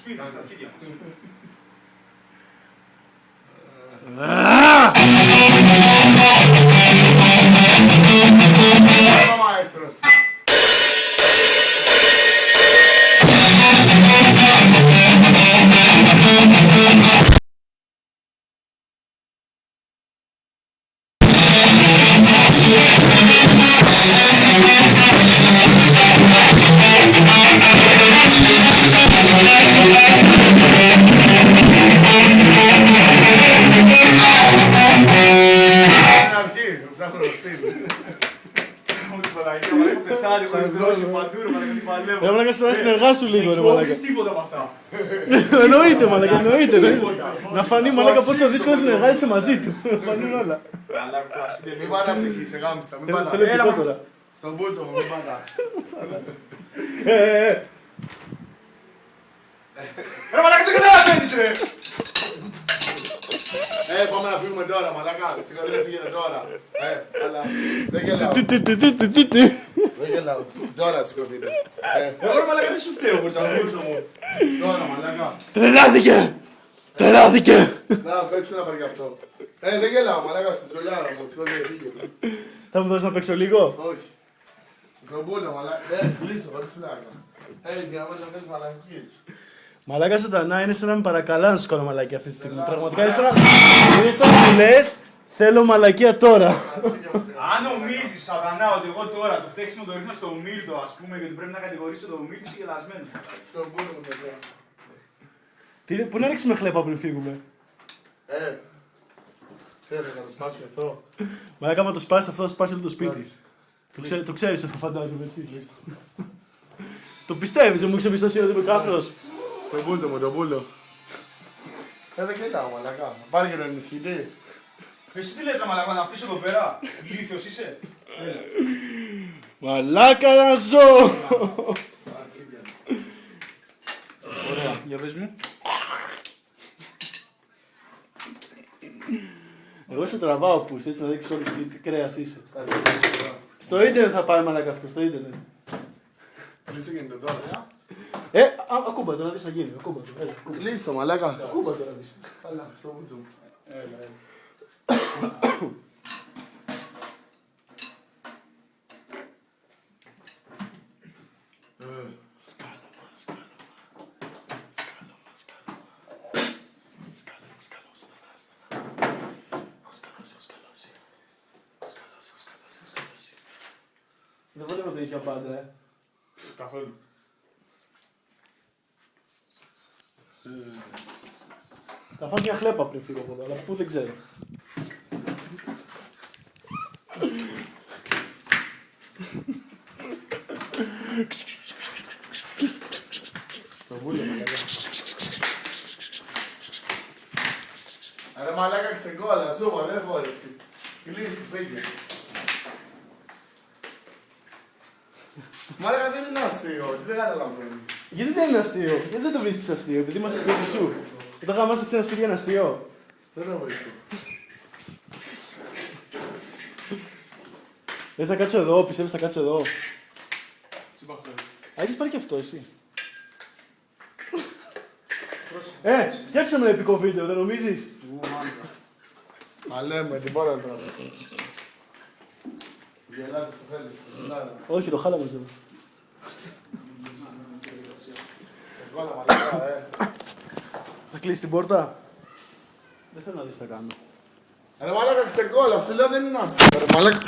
σπίτι, στα αρχίδια μας. Ρε μαλάκα, να συνεργάσου λίγο ρε μαλάκα. Δεν τίποτα από αυτά. Εννοείται μαλάκα, εννοείται. Να φανεί μαλάκα πόσο δύσκολο συνεργάζεσαι μαζί του. Να φανούν όλα. Μην πάτας εκεί, σε γάμισα, μην Θέλω πάτας. πικό τώρα. Στον μπούτσο μου, μην πάτας. Ρε μαλάκα, δεν καταλαβαίνεις ρε. Πάμε να φύγουμε τώρα, μαλάκα. Σιγά φύγαινε τώρα. Αλλά δεν γελάω. Δεν γελάω. Τώρα σηκωθείτε. Εγώ ρε μαλάκα, δεν σου φταίω μπούτσα μου. Τώρα, μαλάκα. Τρελάθηκε! Τρελάθηκε! Να, πες να πάρει γι' αυτό. Δεν γελάω, μαλάκα, στην τζολιάρα μου. Σηκώθείτε, φύγε. Θα μου δώσεις να παίξω λίγο? Όχι. Μικρομπούλα, μαλάκα. Κλείσω, χωρίς φλάκα. Για να βάζω αυτές μαλακίες. Μαλάκα σατανά, είναι σαν να με παρακαλά να σου κάνω μαλακία αυτή τη στιγμή. Πραγματικά είναι σαν να μου λες θέλω μαλακία τώρα. Αν νομίζεις σατανά ότι εγώ τώρα το φταίξιμο το ρίχνω στο Μίλτο, ας πούμε, γιατί πρέπει να κατηγορήσω το Μίλτο, είσαι γελασμένος. Στον πούλο μου εδώ. Πού να ρίξουμε χλέπα πριν φύγουμε? Θέλετε να το σπάσει αυτό. Μαλάκα, άμα το σπάσεις αυτό θα σπάσει όλο το σπίτι. Το ξέρεις αυτό, φαντάζομαι έτσι. Το πιστεύεις, δεν μου έχεις εμπιστοσύνη ότι είμαι κάφρος? Στον μπούτσο μου, τον πούλο. Δεν κοιτάω, μαλακά. Πάρε και τον ενισχυτή. Εσύ τι λες ρε μαλάκα, να αφήσω εδώ πέρα, ηλίθιος είσαι. Μαλάκα να ζω! Ωραία, για πες μου. Εγώ σε τραβάω πούς, έτσι να δείξεις όλους τι κρέας είσαι. Στο ίντερνετ θα πάει μαλάκα αυτό, στο ίντερνετ. Κλείσε και το τώρα. Ακούμπα το να δεις τι θα γίνει, ακούμπα το, έλα. Κλείσε το, μαλάκα. Ακούμπα το να δεις. Καλά, στον μπούτσο μου. Έλα. Δεν βλέπω το ίσια πάντα, Καθόλου. Θα φας μια χλέπα πριν φύγω από εδώ, αλλά πού δεν ξέρω. Το βούλιο, μαλάκα. Ρε μαλάκα, ξεκόλα, σούμα, δεν χώρεσαι. Κλείσε, φύγε. Μαλάκα, δεν είναι αστείο, τι δεν καταλαβαίνω. Γιατί δεν είναι αστείο, γιατί δεν το βρίσκεις αστείο, επειδή είμαστε σπίτι σου. Και το γάμας σε ξένα σπίτια είναι αστείο. Δεν το βρίσκω. Λες να κάτσω εδώ, πιστεύεις να κάτσω εδώ? Συμπαθώ. Έχεις πάρει και αυτό εσύ. Φτιάξαμε ένα επικό βίντεο, δεν νομίζεις? Α, λέμε, την πάρα τώρα. Γελάτε στο θέλεις, γελάτε. Όχι, το χάλαμε εδώ. Σε κόλλα, μαλάκα, Θα κλείσει την πόρτα. Δεν θέλω να δεις τι θα κάνω. Ρε μαλάκα, ξεκόλα, σου λέω δεν είναι άστιο. Ρε μαλάκα.